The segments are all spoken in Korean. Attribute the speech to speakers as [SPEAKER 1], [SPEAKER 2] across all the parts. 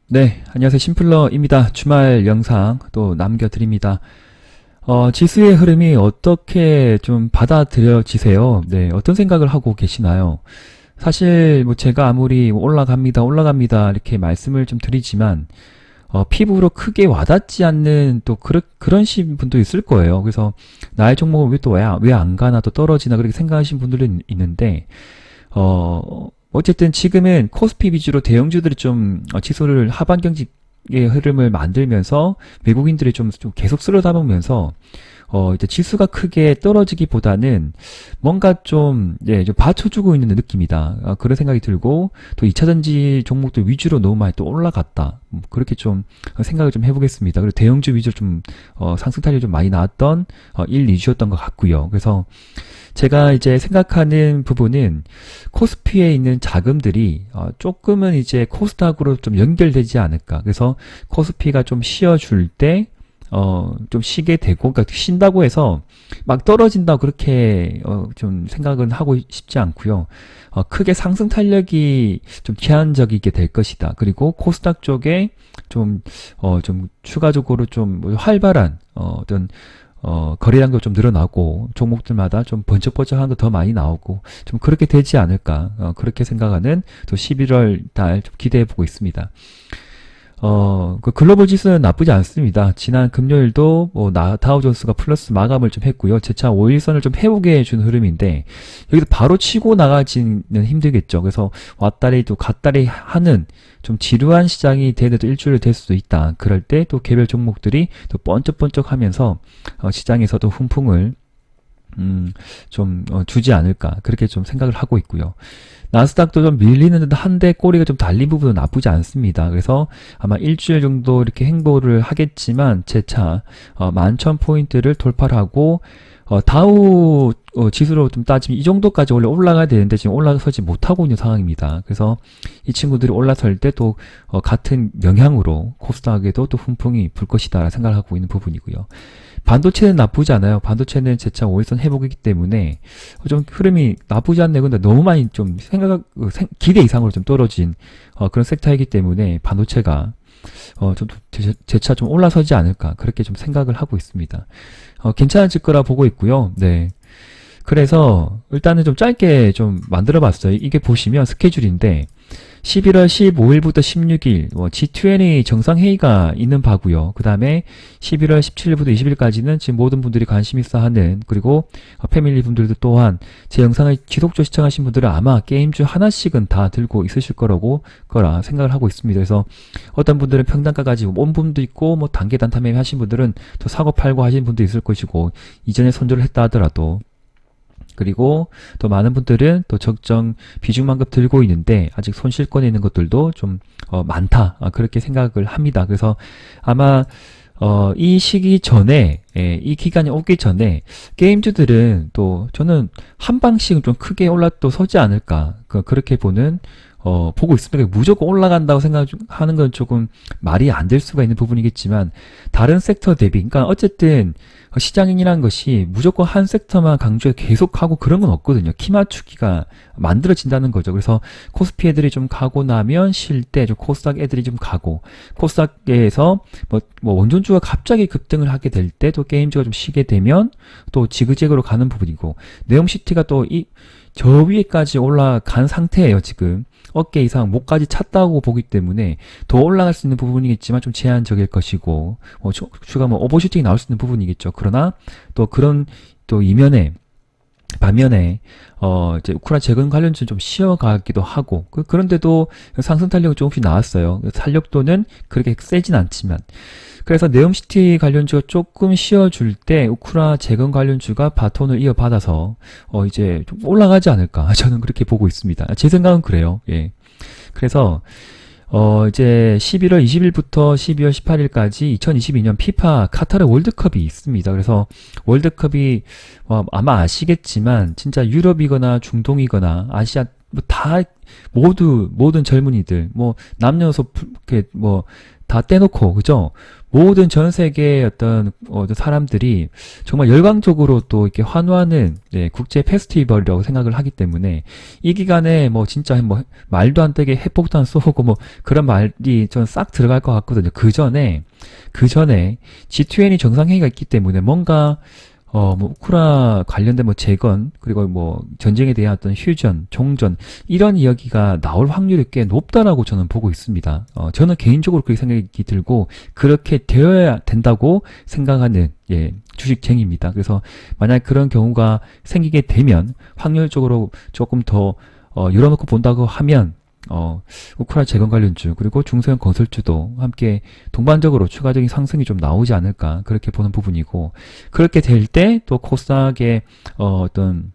[SPEAKER 1] 네, 안녕하세요. 심플러입니다. 주말 영상 또 남겨드립니다. 지수의 흐름이 어떻게 좀 받아들여지세요? 네, 어떤 생각을 하고 계시나요? 사실 뭐 제가 아무리 올라갑니다 이렇게 말씀을 좀 드리지만 피부로 크게 와닿지 않는 또 그런 분도 있을 거예요. 그래서 나의 종목은 왜 또 왜 안 가나 또 떨어지나 그렇게 생각하시는 분들은 있는데 어쨌든 지금은 코스피 위주로 대형주들이 좀 지수를 하반 경직의 흐름을 만들면서 외국인들이 좀 계속 쓸어 담으면서 이제 지수가 크게 떨어지기보다는 뭔가 좀, 예, 좀 받쳐주고 있는 느낌이다. 그런 생각이 들고, 또 2차전지 종목들 위주로 너무 많이 또 올라갔다. 그렇게 좀 생각을 좀 해보겠습니다. 그리고 대형주 위주로 좀, 상승 탄력이 좀 많이 나왔던, 1, 2주였던 것 같고요. 그래서 제가 이제 생각하는 부분은 코스피에 있는 자금들이 조금은 이제 코스닥으로 좀 연결되지 않을까. 그래서 코스피가 좀 쉬어줄 때 좀 쉬게 되고, 그러니까 쉰다고 해서 막 떨어진다고 그렇게 좀 생각은 하고 싶지 않고요. 크게 상승 탄력이 좀 제한적이게 될 것이다. 그리고 코스닥 쪽에 좀 추가적으로 좀 활발한 어떤 거래량도 좀 늘어나고 종목들마다 좀 번쩍번쩍한 거 더 많이 나오고 좀 그렇게 되지 않을까 그렇게 생각하는 또 11월 달 좀 기대해 보고 있습니다. 그 글로벌 지수는 나쁘지 않습니다. 지난 금요일도 다우존스가 플러스 마감을 좀 했고요. 재차 5일선을 좀 회복해 준 흐름인데 여기서 바로 치고 나가지는 힘들겠죠. 그래서 왔다리 또 갔다리 하는 좀 지루한 시장이 되더라도 일주일 될 수도 있다. 그럴 때 또 개별 종목들이 또 번쩍번쩍 하면서 시장에서도 훈풍을 주지 않을까 그렇게 좀 생각을 하고 있고요. 나스닥도 좀 밀리는 듯 한데 꼬리가 좀 달린 부분은 나쁘지 않습니다. 그래서 아마 일주일 정도 이렇게 행보를 하겠지만 재차 11,000포인트를 돌파를 하고 다우 지수로 좀 따지면 이 정도까지 원래 올라가야 되는데 지금 올라서지 못하고 있는 상황입니다. 그래서 이 친구들이 올라설 때 또 같은 영향으로 코스닥에도 또 훈풍이 불 것이다 생각을 하고 있는 부분이고요. 반도체는 나쁘지 않아요. 반도체는 재차 5일선 회복이기 때문에 좀 흐름이 나쁘지 않네. 근데 너무 많이 좀 기대 이상으로 좀 떨어진 그런 섹터이기 때문에 반도체가 좀 재차 좀 올라서지 않을까 그렇게 좀 생각을 하고 있습니다. 괜찮아질 거라 보고 있고요. 네. 그래서 일단은 좀 짧게 좀 만들어 봤어요. 이게 보시면 스케줄인데 11월 15일부터 16일 G20 정상회의가 있는 바고요. 그 다음에 11월 17일부터 20일까지는 지금 모든 분들이 관심 있어 하는, 그리고 패밀리 분들도 또한 제 영상을 지속적으로 시청하신 분들은 아마 게임주 하나씩은 다 들고 있으실 거라 생각을 하고 있습니다. 그래서 어떤 분들은 평단가 가지고 온 분도 있고 뭐 단계 단타 매매 하신 분들은 또 사고 팔고 하신 분도 있을 것이고, 이전에 선조를 했다 하더라도, 그리고 또 많은 분들은 또 적정 비중만큼 들고 있는데 아직 손실권에 있는 것들도 좀 많다, 그렇게 생각을 합니다. 그래서 아마 이 시기 전에, 이 기간이 오기 전에 게임주들은 또 저는 한 방씩은 좀 크게 올라 또 서지 않을까, 그렇게 보고 있습니다. 무조건 올라간다고 생각하는 건 조금 말이 안 될 수가 있는 부분이겠지만, 다른 섹터 대비, 그러니까 어쨌든 시장이라는 것이 무조건 한 섹터만 강조해 계속하고 그런 건 없거든요. 키 맞추기가 만들어진다는 거죠. 그래서 코스피 애들이 좀 가고 나면 쉴 때 좀 코스닥 애들이 좀 가고, 코스닥에서 뭐 원전주가 갑자기 급등을 하게 될 때 또 게임주가 좀 쉬게 되면 또 지그재그로 가는 부분이고, 네옴시티가 또 저 위에까지 올라간 상태예요, 지금. 어깨 이상 목까지 찼다고 보기 때문에 더 올라갈 수 있는 부분이겠지만 좀 제한적일 것이고, 추가 오버슈팅이 나올 수 있는 부분이겠죠. 그러나 또 그런 또 반면에 이제 우크라이나 재건 관련주는 좀 쉬어가기도 하고, 그런데도 상승 탄력이 조금씩 나왔어요. 탄력도는 그렇게 세진 않지만, 그래서 네옴시티 관련주가 조금 쉬어줄 때 우크라 재건 관련주가 바톤을 이어받아서 이제 좀 올라가지 않을까, 저는 그렇게 보고 있습니다. 제 생각은 그래요. 예. 그래서 이제 11월 20일부터 12월 18일까지 2022년 피파 카타르 월드컵이 있습니다. 그래서 월드컵이 아마 아시겠지만 진짜 유럽이거나 중동이거나 아시아 다 모든 젊은이들 남녀노소 다 떼놓고, 그죠? 모든 전 세계의 어떤 사람들이 정말 열광적으로 또 이렇게 환호하는 네, 국제 페스티벌이라고 생각을 하기 때문에 이 기간에 뭐 진짜 뭐 말도 안 되게 핵폭탄 쏘고 뭐 그런 말이 전 싹 들어갈 것 같거든요. 그 전에 G20 정상회의가 있기 때문에 뭔가 뭐 우크라 관련된 뭐 재건 그리고 뭐 전쟁에 대한 어떤 휴전, 종전 이런 이야기가 나올 확률이 꽤 높다라고 저는 보고 있습니다. 저는 개인적으로 그렇게 생각이 들고 그렇게 되어야 된다고 생각하는 주식쟁이입니다. 그래서 만약 그런 경우가 생기게 되면 확률적으로 조금 더 열어놓고 본다고 하면 우크라 재건 관련주 그리고 중소형 건설주도 함께 동반적으로 추가적인 상승이 좀 나오지 않을까 그렇게 보는 부분이고 그렇게 될 때 또 코스닥의 어떤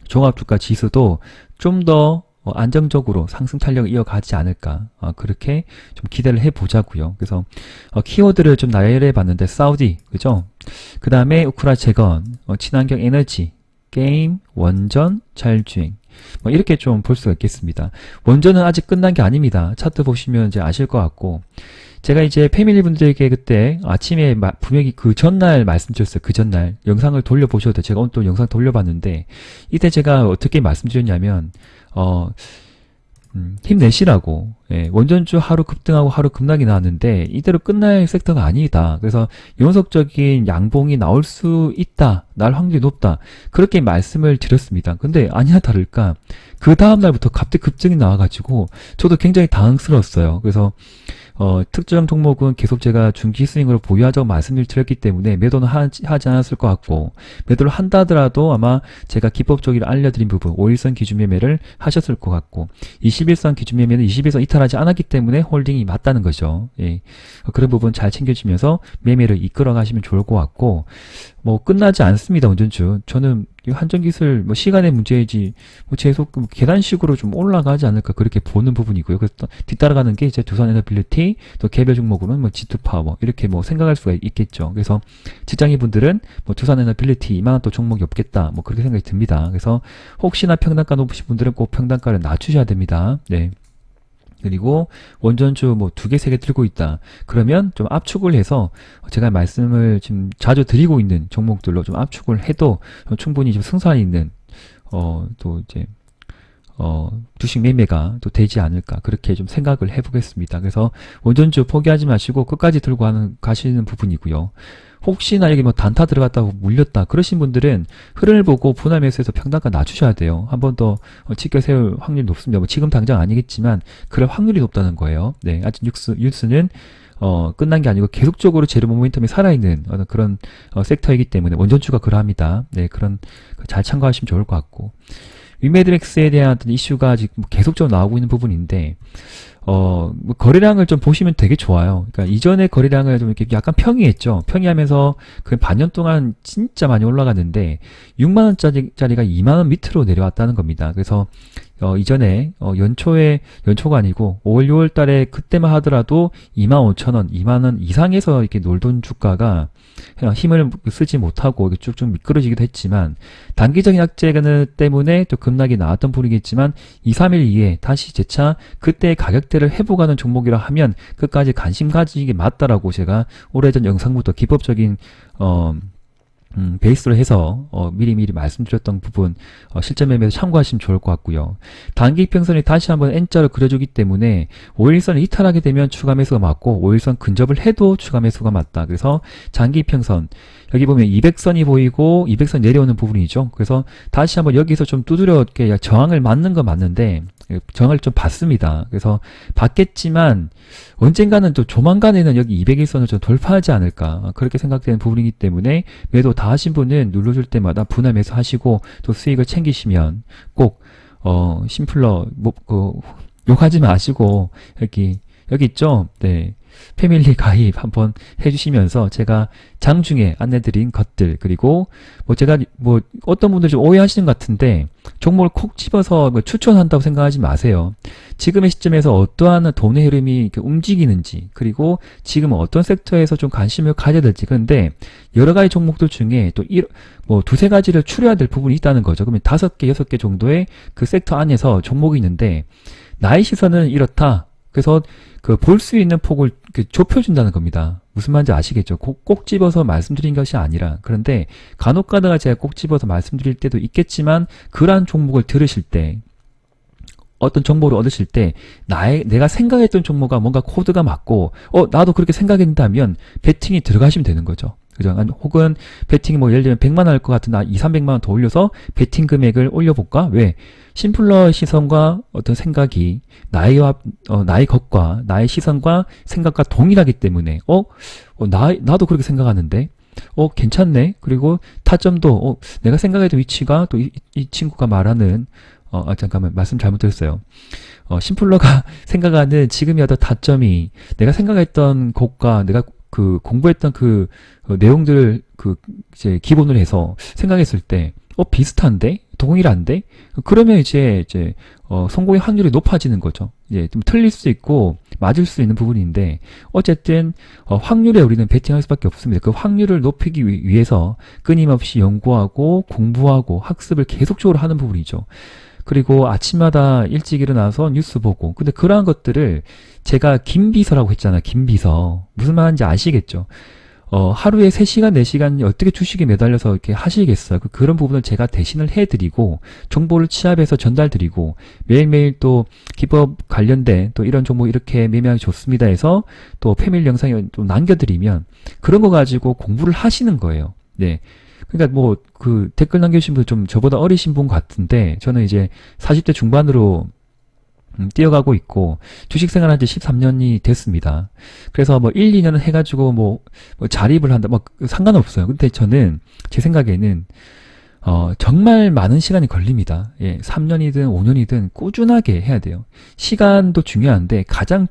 [SPEAKER 1] 종합주가 지수도 좀 더 안정적으로 상승 탄력을 이어가지 않을까 그렇게 좀 기대를 해보자고요. 그래서 키워드를 좀 나열해 봤는데 사우디 그죠? 그 다음에 우크라 재건, 친환경 에너지, 게임, 원전, 자율주행 뭐 이렇게 좀 볼 수가 있겠습니다. 원전은 아직 끝난 게 아닙니다. 차트 보시면 이제 아실 것 같고 제가 이제 패밀리 분들에게 그때 아침에 분명히 그 전날 말씀드렸어요. 그 전날 영상을 돌려보셔도 돼요. 제가 오늘 또 영상 돌려봤는데 이때 제가 어떻게 말씀드렸냐면 힘내시라고 원전주 하루 급등하고 하루 급락이 나왔는데 이대로 끝날 섹터가 아니다. 그래서 연속적인 양봉이 나올 수 있다. 날 확률이 높다. 그렇게 말씀을 드렸습니다. 근데 아니나 다를까 그 다음날부터 갑자기 급등이 나와가지고 저도 굉장히 당황스러웠어요. 그래서 특정 종목은 계속 제가 중기 스윙으로 보유하자고 말씀을 드렸기 때문에 매도는 하지 않았을 것 같고 매도를 한다 하더라도 아마 제가 기법적으로 알려드린 부분 5일선 기준 매매를 하셨을 것 같고 21선 기준 매매는 21선 이탈하지 않았기 때문에 홀딩이 맞다는 거죠. 그런 부분 잘 챙겨주면서 매매를 이끌어 가시면 좋을 것 같고 뭐 끝나지 않습니다. 원전주 저는 한전기술 뭐 시간의 문제이지 뭐 계속 계단식으로 좀 올라가지 않을까 그렇게 보는 부분이고요. 그래서 또 뒤따라가는 게 이제 두산에너빌리티 또 개별 종목으로는 뭐 G2파워 이렇게 뭐 생각할 수가 있겠죠. 그래서 직장인분들은 뭐 두산에너빌리티 이만한 또 종목이 없겠다 뭐 그렇게 생각이 듭니다. 그래서 혹시나 평단가 높으신 분들은 꼭 평단가를 낮추셔야 됩니다. 네. 그리고 원전주 뭐 2개, 3개 들고 있다. 그러면 좀 압축을 해서 제가 말씀을 지금 자주 드리고 있는 종목들로 좀 압축을 해도 충분히 좀 승산이 있는 또 이제 주식 매매가 또 되지 않을까 그렇게 좀 생각을 해보겠습니다. 그래서 원전주 포기하지 마시고 끝까지 들고 가시는 부분이고요. 혹시나 여기 뭐 단타 들어갔다고 물렸다 그러신 분들은 흐름을 보고 분할 매수해서 평단가 낮추셔야 돼요. 한 번 더 지켜 세울 확률이 높습니다. 뭐 지금 당장 아니겠지만 그럴 확률이 높다는 거예요. 네, 아직 뉴스는 끝난 게 아니고 계속적으로 재료 모멘텀이 살아있는 그런 섹터이기 때문에 원전주가 그러합니다. 네, 그런 잘 참고하시면 좋을 것 같고 위메드렉스에 대한 어떤 이슈가 지금 계속적으로 나오고 있는 부분인데 뭐 거래량을 좀 보시면 되게 좋아요. 그러니까 이전에 거래량을 좀 이렇게 약간 평이했죠. 평이하면서 그 반년 동안 진짜 많이 올라갔는데 6만 원짜리가 2만 원 밑으로 내려왔다는 겁니다. 그래서 이전에 연초가 아니고 5월 6월 달에 그때만 하더라도 25,000원, 2만 원 이상에서 이렇게 놀던 주가가 힘을 쓰지 못하고 쭉쭉 미끄러지기도 했지만 단기적인 악재 때문에 또 급락이 나왔던 분이겠지만 2, 3일 이후에 다시 재차 그때의 가격대를 회복하는 종목이라 하면 끝까지 관심 가지기 맞다라고 제가 오래전 영상부터 기법적인 베이스로 해서 미리미리 말씀드렸던 부분 실전 매매에서 참고하시면 좋을 것 같고요. 단기 평선이 다시 한번 N자로 그려주기 때문에 5일선을 이탈하게 되면 추가 매수가 맞고 5일선 근접을 해도 추가 매수가 맞다. 그래서 장기 평선 여기 보면 200선이 보이고 200선 내려오는 부분이죠. 그래서 다시 한번 여기서 좀 두드려 저항을 맞는 건 맞는데 저항을 좀 받습니다. 그래서 받겠지만 언젠가는 또 조만간에는 여기 200일선을 좀 돌파하지 않을까 그렇게 생각되는 부분이기 때문에 매도 다 하신 분은 눌러줄 때마다 분할 매수 하시고 또 수익을 챙기시면 꼭 심플러 욕하지 마시고 여기 있죠. 네. 패밀리 가입 한번 해주시면서 제가 장중에 안내드린 것들 그리고 제가 어떤 분들 좀 오해하시는 것 같은데 종목을 콕 집어서 추천한다고 생각하지 마세요. 지금의 시점에서 어떠한 돈의 흐름이 이렇게 움직이는지 그리고 지금 어떤 섹터에서 좀 관심을 가져야 될지 그런데 여러 가지 종목들 중에 또 두세 가지를 추려야 될 부분이 있다는 거죠. 그러면 5개, 6개 정도의 그 섹터 안에서 종목이 있는데 나의 시선은 이렇다. 그래서 그 볼 수 있는 폭을 이렇게 좁혀준다는 겁니다. 무슨 말인지 아시겠죠? 꼭 집어서 말씀드린 것이 아니라, 그런데 간혹 가다가 제가 꼭 집어서 말씀드릴 때도 있겠지만, 그러한 종목을 들으실 때, 어떤 정보를 얻으실 때 내가 생각했던 종목과 뭔가 코드가 맞고 나도 그렇게 생각했다면 베팅이 들어가시면 되는 거죠. 그죠? 혹은 베팅이 뭐 예를 들면 100만 원 할 것 같은 2, 300만 원 더 올려서 베팅 금액을 올려볼까? 왜? 심플러의 시선과 어떤 생각이 나의 것과 나의 시선과 생각과 동일하기 때문에 나도 그렇게 생각하는데 괜찮네. 그리고 타점도 내가 생각했던 위치가 또 이 친구가 말하는 잠깐만, 말씀 잘못드렸어요. 심플러가 생각하는 지금의 어떤 타점이 내가 생각했던 것과 내가 그 공부했던 그 내용들을 이제 기본으로 해서 생각했을 때, 비슷한데? 동일한데? 그러면 이제 성공의 확률이 높아지는 거죠. 좀 틀릴 수 있고, 맞을 수 있는 부분인데, 어쨌든, 확률에 우리는 베팅할 수밖에 없습니다. 그 확률을 높이기 위해서 끊임없이 연구하고, 공부하고, 학습을 계속적으로 하는 부분이죠. 그리고 아침마다 일찍 일어나서 뉴스 보고, 근데 그러한 것들을 제가 김비서라고 했잖아요. 김비서. 무슨 말인지 아시겠죠? 하루에 3시간, 4시간 어떻게 주식에 매달려서 이렇게 하시겠어요? 그런 부분을 제가 대신을 해드리고, 정보를 취합해서 전달드리고, 매일매일 또 기법 관련된 또 이런 정보 이렇게 매매하기 좋습니다 해서 또 패밀리 영상에 또 남겨드리면, 그런 거 가지고 공부를 하시는 거예요. 네. 그러니까 뭐 댓글 남겨주신 분 좀 저보다 어리신 분 같은데, 저는 이제 40대 중반으로 뛰어가고 있고 주식 생활한 지 13년이 됐습니다. 그래서 뭐 1, 2년은 해가지고 뭐 자립을 한다 상관없어요. 근데 저는 제 생각에는 정말 많은 시간이 걸립니다. 3년이든 5년이든 꾸준하게 해야 돼요. 시간도 중요한데 가장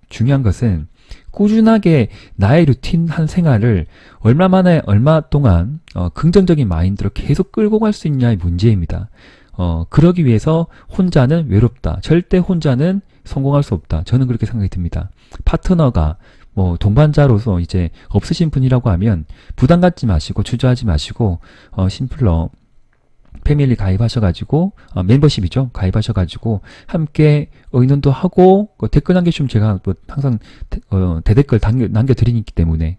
[SPEAKER 1] 중요한 것은 꾸준하게 나의 루틴한 생활을 얼마 동안 긍정적인 마인드로 계속 끌고 갈 수 있냐의 문제입니다. 그러기 위해서 혼자는 외롭다. 절대 혼자는 성공할 수 없다. 저는 그렇게 생각이 듭니다. 파트너가 동반자로서 이제 없으신 분이라고 하면 부담 갖지 마시고 주저하지 마시고 심플러 패밀리 가입하셔가지고 멤버십이죠. 가입하셔가지고 함께 의논도 하고 댓글 남겨주시면 제가 항상 대댓글 남겨드리기 때문에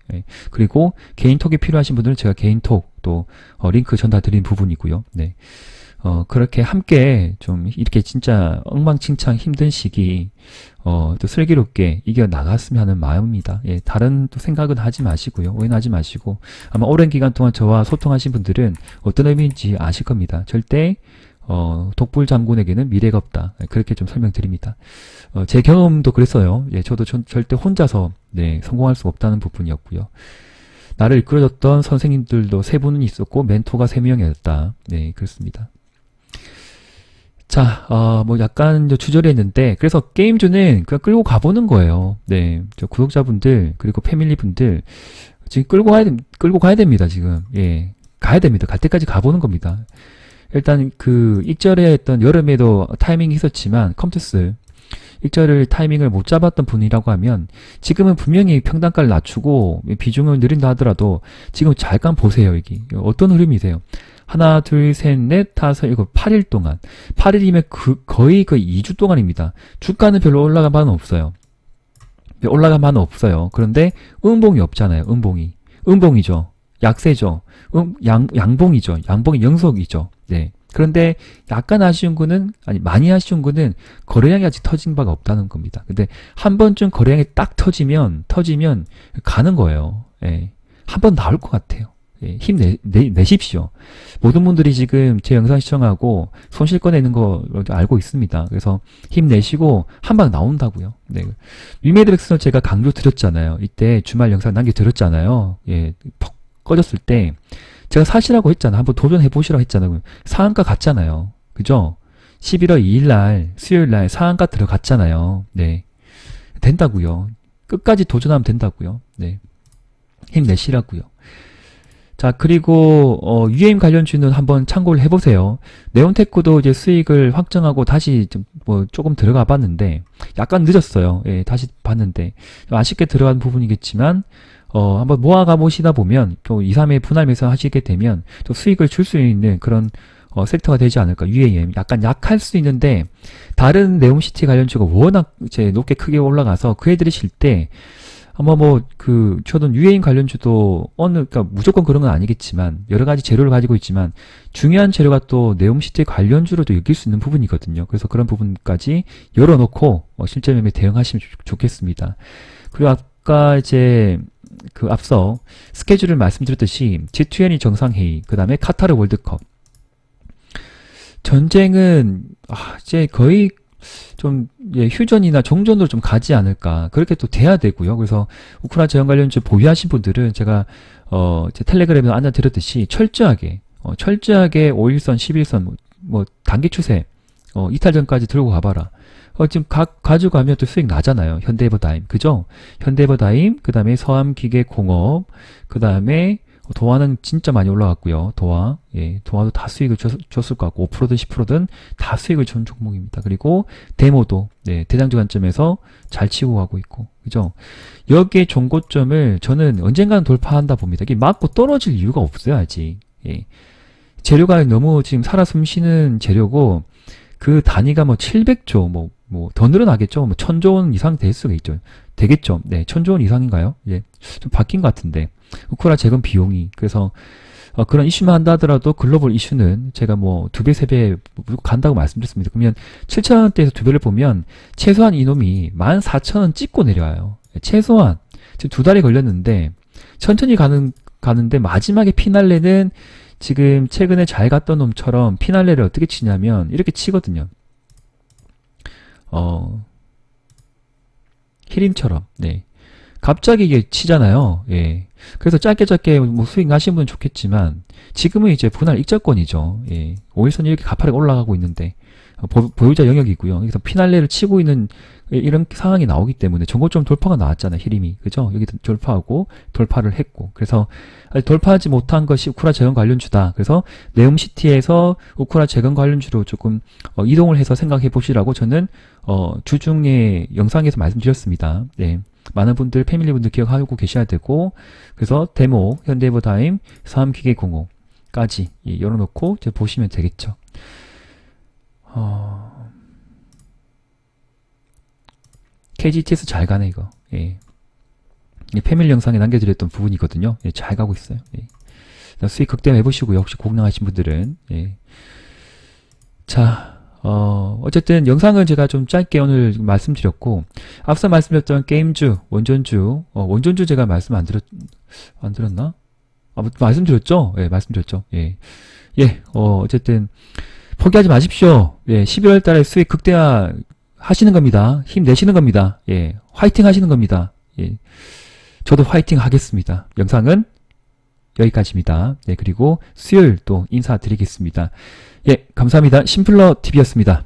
[SPEAKER 1] 그리고 개인톡이 필요하신 분들은 제가 개인톡 또 링크 전달 드리는 부분이고요. 네. 그렇게 함께 좀 이렇게 진짜 엉망진창 힘든 시기 또 슬기롭게 이겨 나갔으면 하는 마음입니다. 다른 또 생각은 하지 마시고요. 오해하지 마시고 아마 오랜 기간 동안 저와 소통하신 분들은 어떤 의미인지 아실 겁니다. 절대 독불 장군에게는 미래가 없다. 그렇게 좀 설명드립니다. 제 경험도 그랬어요. 저도 절대 혼자서 성공할 수 없다는 부분이었고요. 나를 이끌어줬던 선생님들도 3분은 있었고 멘토가 3명이었다. 네, 그렇습니다. 자, 약간 주저리했는데, 그래서 게임주는 그냥 끌고 가보는 거예요. 네, 저 구독자분들, 그리고 패밀리분들, 지금 끌고 가야 됩니다, 지금. 가야 됩니다. 갈 때까지 가보는 겁니다. 일단, 익절에 했던 여름에도 타이밍이 있었지만, 컴투스, 익절을 타이밍을 못 잡았던 분이라고 하면, 지금은 분명히 평단가를 낮추고, 비중을 느린다 하더라도, 지금 잠깐 보세요, 여기. 어떤 흐름이세요? 하나, 둘, 셋, 넷, 다섯, 일곱, 8일 동안. 8일이면 거의 2주 동안입니다. 주가는 별로 올라간 바는 없어요. 그런데 음봉이 없잖아요. 음봉이죠. 약세죠. 양봉이죠. 양봉이 영속이죠. 네. 그런데 약간 아쉬운 거는, 많이 아쉬운 거는 거래량이 아직 터진 바가 없다는 겁니다. 근데 한 번쯤 거래량이 딱 터지면 가는 거예요. 한 번 나올 것 같아요. 힘내십시오. 모든 분들이 지금 제 영상 시청하고 손실 꺼내는 거 알고 있습니다. 그래서 힘내시고 한 방 나온다고요. 네. 위메드백스는 제가 강조 드렸잖아요. 이때 주말 영상 남겨드렸잖아요. 퍽 꺼졌을 때 제가 사시라고 했잖아요. 한번 도전해 보시라고 했잖아요. 상한가 갔잖아요. 그죠? 11월 2일날 수요일날 상한가 들어갔잖아요. 네. 된다고요. 끝까지 도전하면 된다고요. 네. 힘내시라고요. 자, 그리고 UAM 관련주는 한번 참고를 해보세요. 네온테크도 이제 수익을 확정하고 다시 조금 들어가 봤는데 약간 늦었어요. 다시 봤는데 아쉽게 들어간 부분이겠지만 한번 모아가 보시다 보면 또 2, 3회 분할 매수 하시게 되면 또 수익을 줄 수 있는 그런 섹터가 되지 않을까. UAM 약간 약할 수 있는데 다른 네옴시티 관련주가 워낙 이제 높게 크게 올라가서 그 애들이 실 때 아마 저는 UAM 관련주도 그러니까 무조건 그런 건 아니겠지만 여러 가지 재료를 가지고 있지만 중요한 재료가 또 네옴시티 관련주로도 여길 수 있는 부분이거든요. 그래서 그런 부분까지 열어놓고 실제 매매 대응하시면 좋겠습니다. 그리고 아까 이제 앞서 스케줄을 말씀드렸듯이 G20 정상회의, 그 다음에 카타르 월드컵. 전쟁은 이제 거의 좀 휴전이나 종전으로 좀 가지 않을까, 그렇게 또 돼야 되고요. 그래서 우크라이나 재건 관련주 보유하신 분들은 제가 제 텔레그램에서 안내드렸듯이 철저하게 5일선 11선 단기 추세 이탈 전까지 들고 가봐라. 지금 가져가면 또 수익 나잖아요. 현대해버다임, 그죠? 현대해버다임, 그 다음에 서암기계공업, 그 다음에 도화는 진짜 많이 올라갔고요. 도화도 다 수익을 줬을 것 같고 5%든 10%든 다 수익을 준 종목입니다. 그리고 데모도 대장주 관점에서 잘 치고 가고 있고, 그죠? 여기에 종고점을 저는 언젠가는 돌파한다 봅니다. 이게 맞고 떨어질 이유가 없어요, 아직. 재료가 너무 지금 살아 숨쉬는 재료고, 그 단위가 700조, 더 늘어나겠죠? 1000조 원 이상 될 수가 있죠. 되겠죠? 네, 1000조 원 이상인가요? 좀 바뀐 것 같은데. 우크라 재건 비용이. 그래서, 그런 이슈만 한다 하더라도 글로벌 이슈는 제가 2배, 3배 간다고 말씀드렸습니다. 그러면 7,000원대에서 2배를 보면 최소한 이놈이 14,000원 찍고 내려와요. 최소한. 지금 2달이 걸렸는데, 천천히 가는데 마지막에 피날레는 지금 최근에 잘 갔던 놈처럼 피날레를 어떻게 치냐면 이렇게 치거든요. 히림처럼. 갑자기 이게 치잖아요. 그래서 짧게 수익 나시는 분은 좋겠지만 지금은 이제 분할 익절권이죠. 5일선이 이렇게 가파르게 올라가고 있는데 보유자 영역이고요. 그래서 피날레를 치고 있는 이런 상황이 나오기 때문에 전고점 돌파가 나왔잖아요. 히림이. 그죠? 여기 돌파를 했고. 그래서 돌파하지 못한 것이 우크라 재건 관련주다. 그래서 네옴시티에서 우크라 재건 관련주로 조금 이동을 해서 생각해 보시라고 저는 주중에 영상에서 말씀드렸습니다. 많은 분들, 패밀리분들 기억하고 계셔야 되고, 그래서 데모, 현대해버다임, 서암기계공업까지 열어놓고 이제 보시면 되겠죠. KGTS 잘 가네, 이거. 패밀리 영상에 남겨드렸던 부분이거든요. 잘 가고 있어요. 수익 극대화 해보시고요. 혹시 고민하신 분들은. 자, 어쨌든 영상은 제가 좀 짧게 오늘 말씀드렸고, 앞서 말씀드렸던 게임주, 원전주, 원전주 제가 말씀 안 드렸나? 말씀드렸죠? 말씀드렸죠. 어쨌든, 포기하지 마십시오. 11월 달에 수익 극대화 하시는 겁니다. 힘내시는 겁니다. 화이팅 하시는 겁니다. 저도 화이팅 하겠습니다. 영상은 여기까지입니다. 그리고 수요일 또 인사드리겠습니다. 감사합니다. 심플러 TV였습니다.